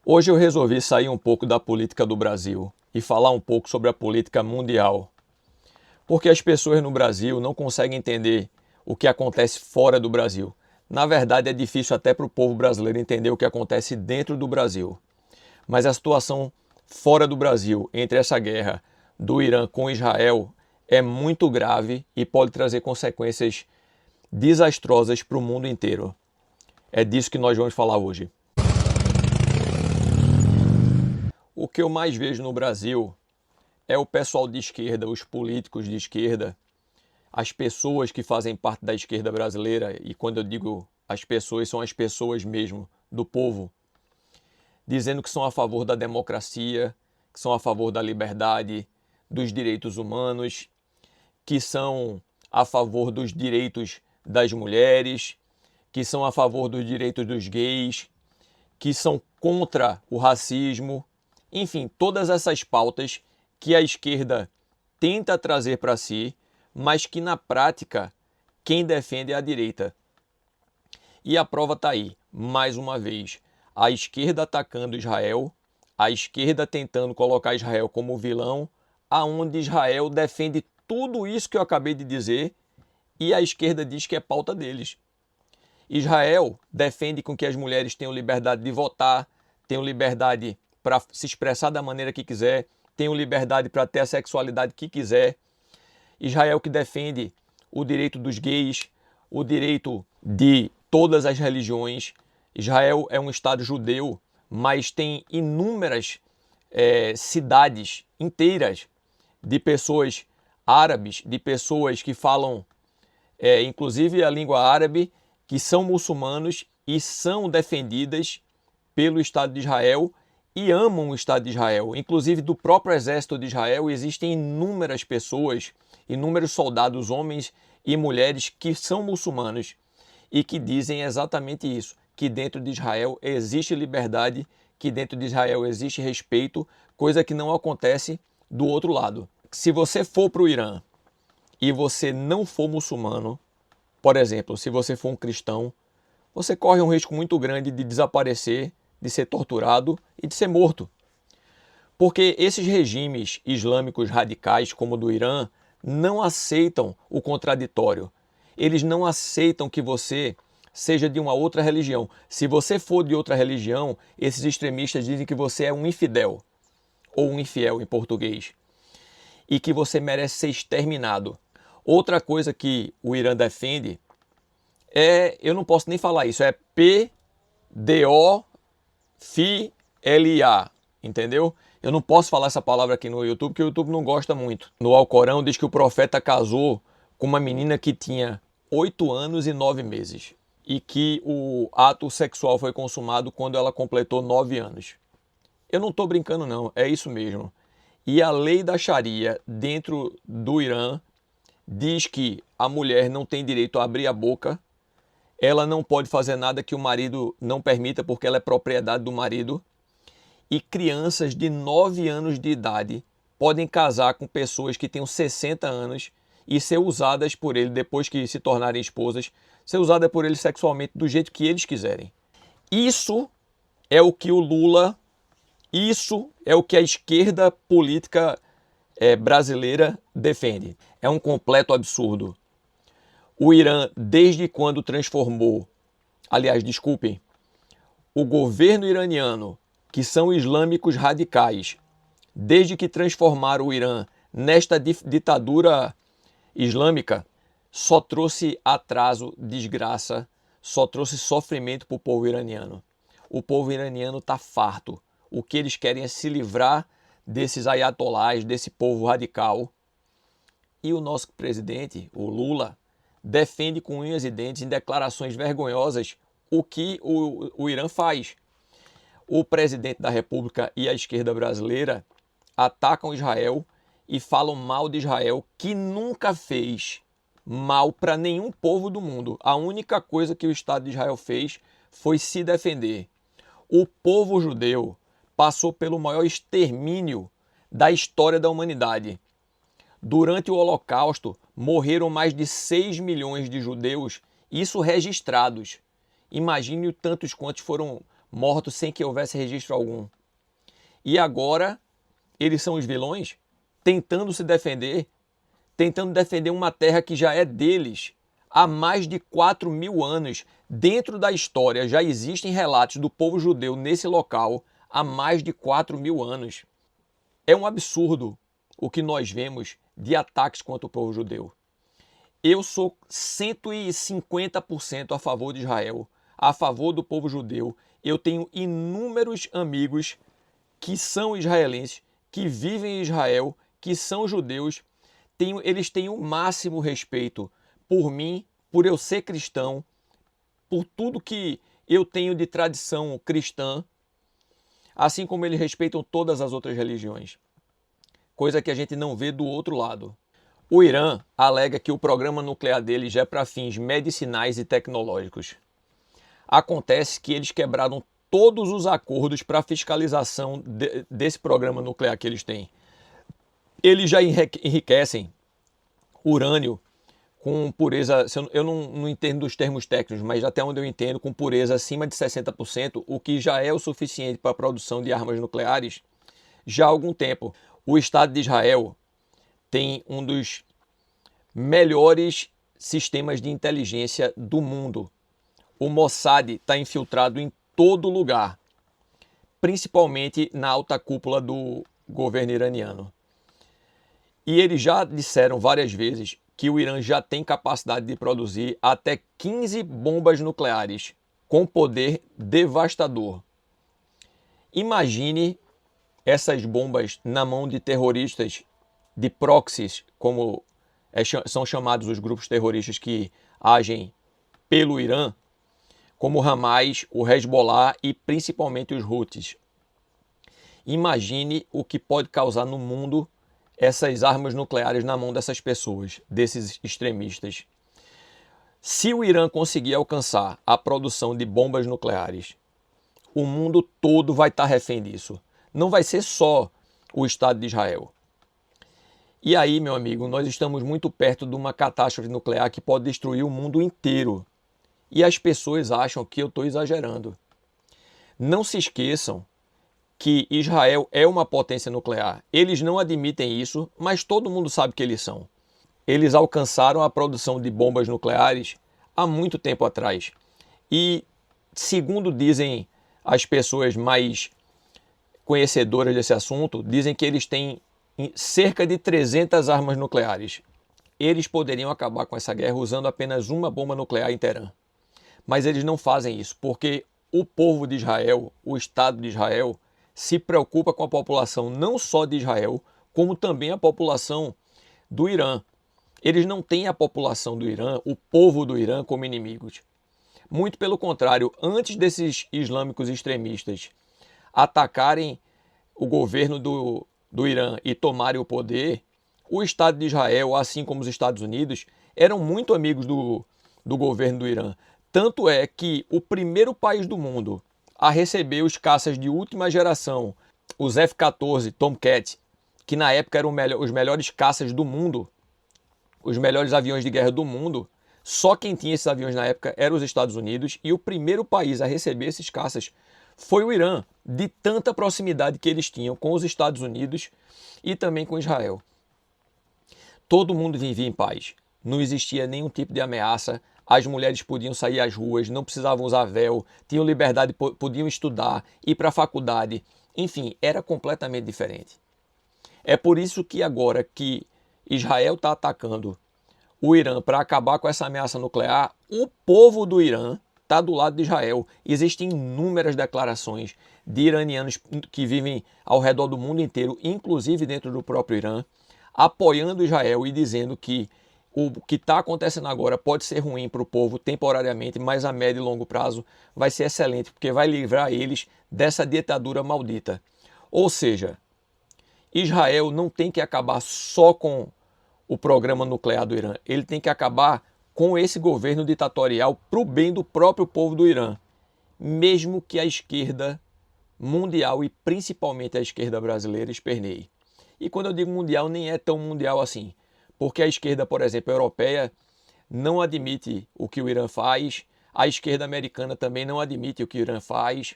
Hoje eu resolvi sair um pouco da política do Brasil e falar um pouco sobre a política mundial. Porque as pessoas no Brasil não conseguem entender o que acontece fora do Brasil. Na verdade, é difícil até para o povo brasileiro entender o que acontece dentro do Brasil. Mas a situação fora do Brasil, entre essa guerra do Irã com Israel, é muito grave e pode trazer consequências desastrosas para o mundo inteiro. É disso que nós vamos falar hoje. O que eu mais vejo no Brasil é o pessoal de esquerda, os políticos de esquerda, as pessoas que fazem parte da esquerda brasileira, e quando eu digo as pessoas, são as pessoas mesmo, do povo, dizendo que são a favor da democracia, que são a favor da liberdade, dos direitos humanos, que são a favor dos direitos das mulheres, que são a favor dos direitos dos gays, que são contra o racismo, enfim, todas essas pautas que a esquerda tenta trazer para si, mas que na prática quem defende é a direita. E a prova está aí, mais uma vez, a esquerda atacando Israel, a esquerda tentando colocar Israel como vilão, aonde Israel defende tudo isso que eu acabei de dizer e a esquerda diz que é pauta deles. Israel defende com que as mulheres tenham liberdade de votar, tenham liberdade para se expressar da maneira que quiser, tenham liberdade para ter a sexualidade que quiser. Israel que defende o direito dos gays, o direito de todas as religiões. Israel é um estado judeu, mas tem inúmeras cidades inteiras de pessoas árabes, de pessoas que falam inclusive a língua árabe, que são muçulmanos e são defendidas pelo Estado de Israel e amam o Estado de Israel. Inclusive do próprio exército de Israel existem inúmeras pessoas, inúmeros soldados, homens e mulheres que são muçulmanos e que dizem exatamente isso, que dentro de Israel existe liberdade, que dentro de Israel existe respeito, coisa que não acontece do outro lado. Se você for para o Irã e você não for muçulmano, por exemplo, se você for um cristão, você corre um risco muito grande de desaparecer, de ser torturado e de ser morto. Porque esses regimes islâmicos radicais, como o do Irã, não aceitam o contraditório. Eles não aceitam que você seja de uma outra religião. Se você for de outra religião, esses extremistas dizem que você é um infidel, ou um infiel em português, e que você merece ser exterminado. Outra coisa que o Irã defende eu não posso nem falar isso, é pedofilia, entendeu? Eu não posso falar essa palavra aqui no YouTube, porque o YouTube não gosta muito. No Alcorão diz que o profeta casou com uma menina que tinha 8 anos e 9 meses. E que o ato sexual foi consumado quando ela completou 9 anos. Eu não estou brincando não, é isso mesmo. E a lei da Sharia dentro do Irã diz que a mulher não tem direito a abrir a boca, ela não pode fazer nada que o marido não permita porque ela é propriedade do marido, e crianças de 9 anos de idade podem casar com pessoas que tenham 60 anos e ser usadas por ele depois que se tornarem esposas, ser usada por ele sexualmente do jeito que eles quiserem. Isso é o que o Lula, isso é o que a esquerda política brasileira defende. É um completo absurdo. O Irã, desde quando transformou, aliás, desculpem, o governo iraniano, que são islâmicos radicais, desde que transformaram o Irã nesta ditadura islâmica, só trouxe atraso, desgraça, só trouxe sofrimento para o povo iraniano. O povo iraniano está farto. O que eles querem é se livrar desses ayatolás, desse povo radical. E o nosso presidente, o Lula, defende com unhas e dentes, em declarações vergonhosas, o que o Irã faz. O presidente da República e a esquerda brasileira atacam Israel e falam mal de Israel, que nunca fez mal para nenhum povo do mundo. A única coisa que o Estado de Israel fez foi se defender. O povo judeu passou pelo maior extermínio da história da humanidade. Durante o Holocausto, morreram mais de 6 milhões de judeus, isso registrados. Imagine tantos quantos foram mortos sem que houvesse registro algum. E agora eles são os vilões tentando se defender, tentando defender uma terra que já é deles há mais de 4.000 anos. Dentro da história já existem relatos do povo judeu nesse local há mais de 4.000 anos. É um absurdo o que nós vemos de ataques contra o povo judeu. Eu sou 150% a favor de Israel, a favor do povo judeu. Eu tenho inúmeros amigos que são israelenses, que vivem em Israel, que são judeus. Eles têm o máximo respeito por mim, por eu ser cristão, por tudo que eu tenho de tradição cristã, assim como eles respeitam todas as outras religiões. Coisa que a gente não vê do outro lado. O Irã alega que o programa nuclear deles é para fins medicinais e tecnológicos. Acontece que eles quebraram todos os acordos para fiscalização desse programa nuclear que eles têm. Eles já enriquecem urânio com pureza, eu não entendo dos termos técnicos, mas até onde eu entendo, com pureza acima de 60%, o que já é o suficiente para a produção de armas nucleares já há algum tempo. O Estado de Israel tem um dos melhores sistemas de inteligência do mundo. O Mossad está infiltrado em todo lugar, principalmente na alta cúpula do governo iraniano. E eles já disseram várias vezes que o Irã já tem capacidade de produzir até 15 bombas nucleares com poder devastador. Imagine essas bombas na mão de terroristas, de proxies, como são chamados os grupos terroristas que agem pelo Irã, como o Hamas, o Hezbollah e principalmente os Houthis. Imagine o que pode causar no mundo essas armas nucleares na mão dessas pessoas, desses extremistas. Se o Irã conseguir alcançar a produção de bombas nucleares, o mundo todo vai estar refém disso. Não vai ser só o Estado de Israel. E aí, meu amigo, nós estamos muito perto de uma catástrofe nuclear que pode destruir o mundo inteiro. E as pessoas acham que eu estou exagerando. Não se esqueçam que Israel é uma potência nuclear. Eles não admitem isso, mas todo mundo sabe que eles são. Eles alcançaram a produção de bombas nucleares há muito tempo atrás. E, segundo dizem as pessoas mais conhecedoras desse assunto, dizem que eles têm cerca de 300 armas nucleares. Eles poderiam acabar com essa guerra usando apenas uma bomba nuclear em Teherã. Mas eles não fazem isso, porque o povo de Israel, o Estado de Israel, se preocupa com a população não só de Israel, como também a população do Irã. Eles não têm a população do Irã, o povo do Irã, como inimigos. Muito pelo contrário, antes desses islâmicos extremistas atacarem o governo do Irã e tomarem o poder, o Estado de Israel, assim como os Estados Unidos, eram muito amigos do governo do Irã. Tanto é que o primeiro país do mundo a receber os caças de última geração, os F-14 Tomcat, que na época eram os melhores caças do mundo, os melhores aviões de guerra do mundo, só quem tinha esses aviões na época eram os Estados Unidos, e o primeiro país a receber esses caças foi o Irã, de tanta proximidade que eles tinham com os Estados Unidos e também com Israel. Todo mundo vivia em paz, não existia nenhum tipo de ameaça. As mulheres podiam sair às ruas, não precisavam usar véu, tinham liberdade, podiam estudar, ir para a faculdade. Enfim, era completamente diferente. É por isso que agora que Israel está atacando o Irã para acabar com essa ameaça nuclear, o povo do Irã está do lado de Israel. Existem inúmeras declarações de iranianos que vivem ao redor do mundo inteiro, inclusive dentro do próprio Irã, apoiando Israel e dizendo que o que está acontecendo agora pode ser ruim para o povo temporariamente, mas a médio e longo prazo vai ser excelente, porque vai livrar eles dessa ditadura maldita. Ou seja, Israel não tem que acabar só com o programa nuclear do Irã, ele tem que acabar com esse governo ditatorial para o bem do próprio povo do Irã, mesmo que a esquerda mundial e principalmente a esquerda brasileira esperneie. E quando eu digo mundial, nem é tão mundial assim. Porque a esquerda, por exemplo, europeia, não admite o que o Irã faz, a esquerda americana também não admite o que o Irã faz,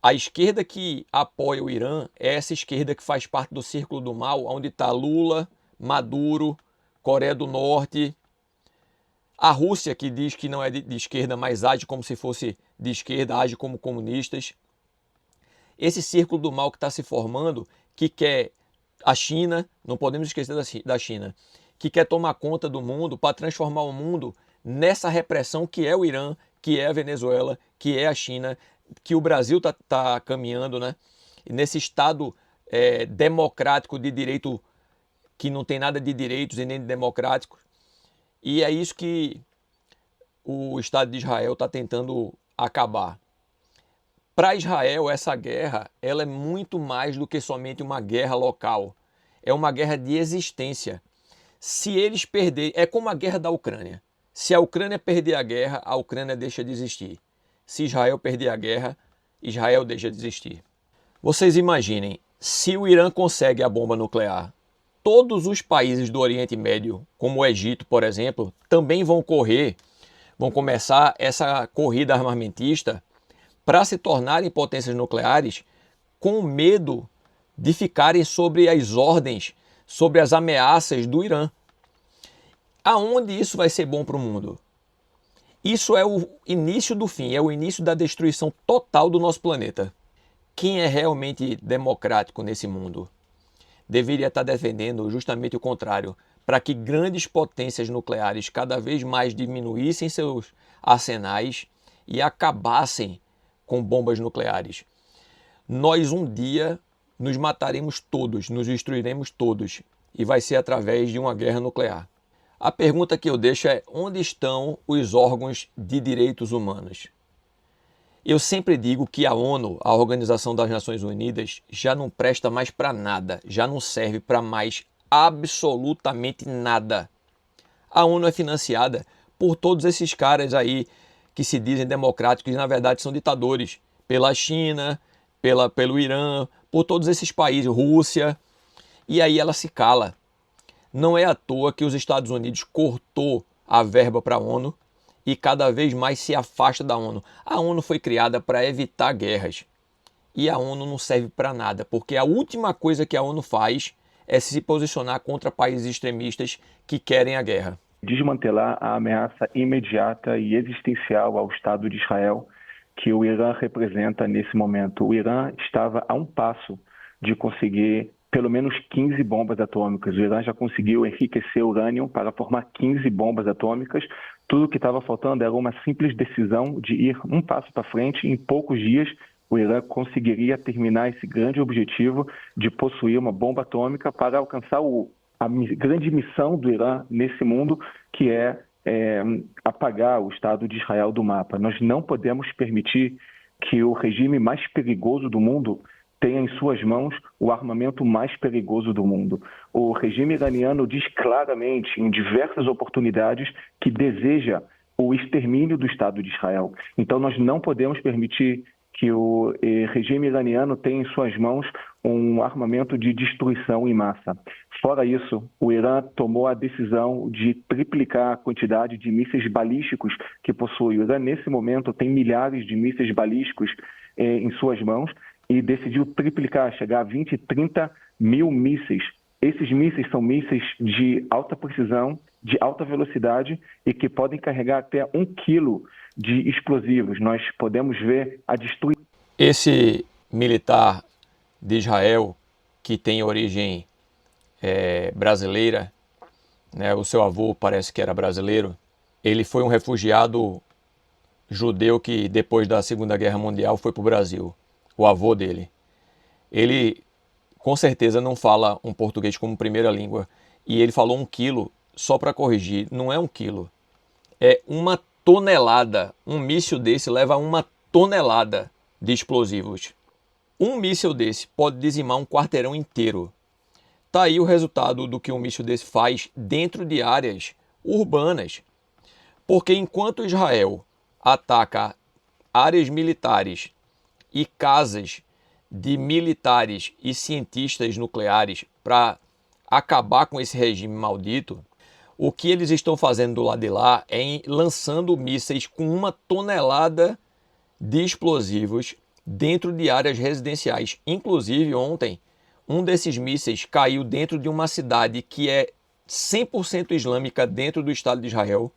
A esquerda que apoia o Irã é essa esquerda que faz parte do círculo do mal, onde está Lula, Maduro, Coreia do Norte, a Rússia, que diz que não é de esquerda, mas age como se fosse de esquerda, age como comunistas. Esse círculo do mal que está se formando, que quer a China, não podemos esquecer da China, que quer tomar conta do mundo para transformar o mundo nessa repressão que é o Irã, que é a Venezuela, que é a China, que o Brasil tá caminhando, né? Nesse Estado democrático de direito que não tem nada de direitos e nem de democrático. E é isso que o Estado de Israel está tentando acabar. Para Israel, essa guerra ela é muito mais do que somente uma guerra local. É uma guerra de existência. Se eles perderem, é como a guerra da Ucrânia. Se a Ucrânia perder a guerra, a Ucrânia deixa de existir. Se Israel perder a guerra, Israel deixa de existir. Vocês imaginem, se o Irã consegue a bomba nuclear, todos os países do Oriente Médio, como o Egito, por exemplo, também vão começar essa corrida armamentista para se tornarem potências nucleares com medo de ficarem sobre as ordens, sobre as ameaças do Irã. Aonde isso vai ser bom para o mundo? Isso é o início do fim, é o início da destruição total do nosso planeta. Quem é realmente democrático nesse mundo deveria estar defendendo justamente o contrário, para que grandes potências nucleares cada vez mais diminuíssem seus arsenais e acabassem com bombas nucleares. Nós um dia nos mataremos todos, nos destruiremos todos, e vai ser através de uma guerra nuclear. A pergunta que eu deixo é: onde estão os órgãos de direitos humanos? Eu sempre digo que a ONU, a Organização das Nações Unidas, já não presta mais para nada, já não serve para mais absolutamente nada. A ONU é financiada por todos esses caras aí que se dizem democráticos e na verdade são ditadores, pela China, pelo Irã, por todos esses países, Rússia, e aí ela se cala. Não é à toa que os Estados Unidos cortou a verba para a ONU e cada vez mais se afasta da ONU. A ONU foi criada para evitar guerras e a ONU não serve para nada, porque a última coisa que a ONU faz é se posicionar contra países extremistas que querem a guerra. Desmantelar a ameaça imediata e existencial ao Estado de Israel que o Irã representa nesse momento. O Irã estava a um passo de conseguir pelo menos 15 bombas atômicas. O Irã já conseguiu enriquecer urânio para formar 15 bombas atômicas. Tudo que estava faltando era uma simples decisão de ir um passo para frente. Em poucos dias, o Irã conseguiria terminar esse grande objetivo de possuir uma bomba atômica para alcançar a grande missão do Irã nesse mundo, que é apagar o Estado de Israel do mapa. Nós não podemos permitir que o regime mais perigoso do mundo tenha em suas mãos o armamento mais perigoso do mundo. O regime iraniano diz claramente, em diversas oportunidades, que deseja o extermínio do Estado de Israel. Então, nós não podemos permitir que o regime iraniano tenha em suas mãos um armamento de destruição em massa. Fora isso, o Irã tomou a decisão de triplicar a quantidade de mísseis balísticos que possui. O Irã, nesse momento, tem milhares de mísseis balísticos em suas mãos e decidiu triplicar, chegar a 20, 30 mil mísseis. Esses mísseis são mísseis de alta precisão, de alta velocidade e que podem carregar até 1 quilo de explosivos. Nós podemos ver a destruição. Esse militar de Israel, que tem origem brasileira, né? O seu avô parece que era brasileiro, ele foi um refugiado judeu que depois da Segunda Guerra Mundial foi para o Brasil, o avô dele. Ele com certeza não fala um português como primeira língua e ele falou 1 quilo, só para corrigir, não é 1 quilo, é 1 tonelada. Um míssil desse leva 1 tonelada de explosivos. Um míssil desse pode dizimar um quarteirão inteiro. Tá aí o resultado do que um míssil desse faz dentro de áreas urbanas. Porque enquanto Israel ataca áreas militares e casas de militares e cientistas nucleares para acabar com esse regime maldito, o que eles estão fazendo do lado de lá é lançando mísseis com 1 tonelada de explosivos dentro de áreas residenciais. Inclusive, ontem, um desses mísseis caiu dentro de uma cidade que é 100% islâmica dentro do Estado de Israel.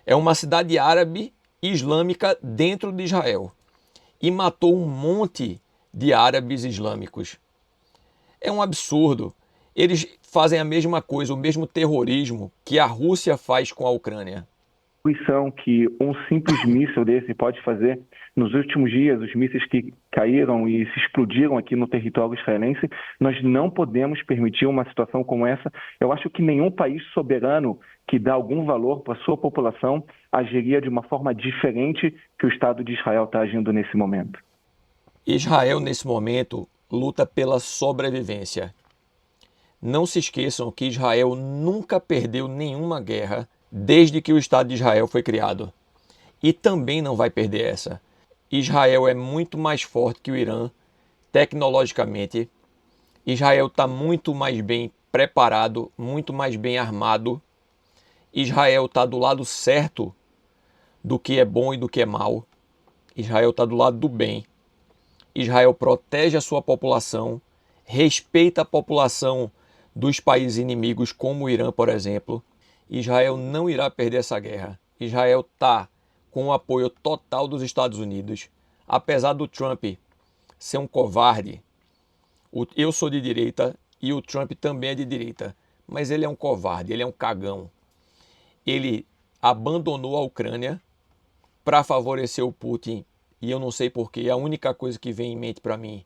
É uma cidade árabe islâmica dentro de Israel. E matou um monte de árabes islâmicos. É um absurdo. Eles fazem a mesma coisa, o mesmo terrorismo que a Rússia faz com a Ucrânia. Destruição que um simples míssil desse pode fazer. Nos últimos dias, os mísseis que caíram e se explodiram aqui no território israelense, nós não podemos permitir uma situação como essa. Eu acho que nenhum país soberano que dá algum valor para a sua população agiria de uma forma diferente que o Estado de Israel está agindo nesse momento. Israel, nesse momento, luta pela sobrevivência. Não se esqueçam que Israel nunca perdeu nenhuma guerra desde que o Estado de Israel foi criado. E também não vai perder essa. Israel é muito mais forte que o Irã tecnologicamente. Israel está muito mais bem preparado, muito mais bem armado. Israel está do lado certo do que é bom e do que é mal. Israel está do lado do bem. Israel protege a sua população, respeita a população dos países inimigos, como o Irã, por exemplo. Israel não irá perder essa guerra. Israel está com o apoio total dos Estados Unidos. Apesar do Trump ser um covarde, eu sou de direita e o Trump também é de direita, mas ele é um covarde, ele é um cagão. Ele abandonou a Ucrânia para favorecer o Putin e eu não sei porquê. A única coisa que vem em mente para mim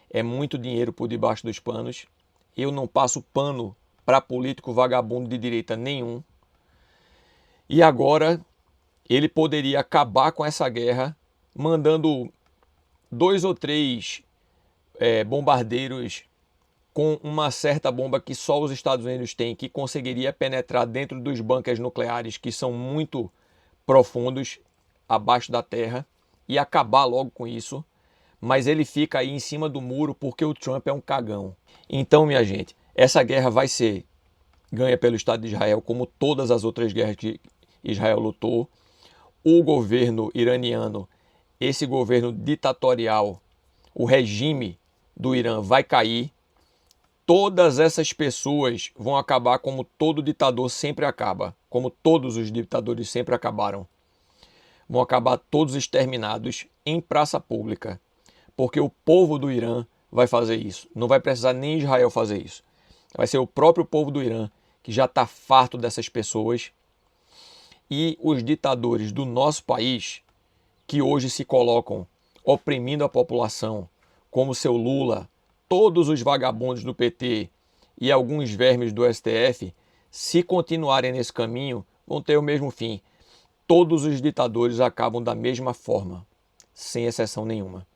é muito dinheiro por debaixo dos panos. Eu não passo pano para político vagabundo de direita nenhum. E agora ele poderia acabar com essa guerra mandando 2 ou 3 bombardeiros com uma certa bomba que só os Estados Unidos têm, que conseguiria penetrar dentro dos bunkers nucleares que são muito profundos abaixo da terra e acabar logo com isso. Mas ele fica aí em cima do muro porque o Trump é um cagão. Então, minha gente, essa guerra vai ser ganha pelo Estado de Israel, como todas as outras guerras que Israel lutou. O governo iraniano, esse governo ditatorial, o regime do Irã vai cair. Todas essas pessoas vão acabar como todo ditador sempre acaba, como todos os ditadores sempre acabaram. Vão acabar todos exterminados em praça pública, porque o povo do Irã vai fazer isso. Não vai precisar nem Israel fazer isso. Vai ser o próprio povo do Irã, que já está farto dessas pessoas, e os ditadores do nosso país, que hoje se colocam oprimindo a população, como seu Lula, todos os vagabundos do PT e alguns vermes do STF, se continuarem nesse caminho, vão ter o mesmo fim. Todos os ditadores acabam da mesma forma, sem exceção nenhuma.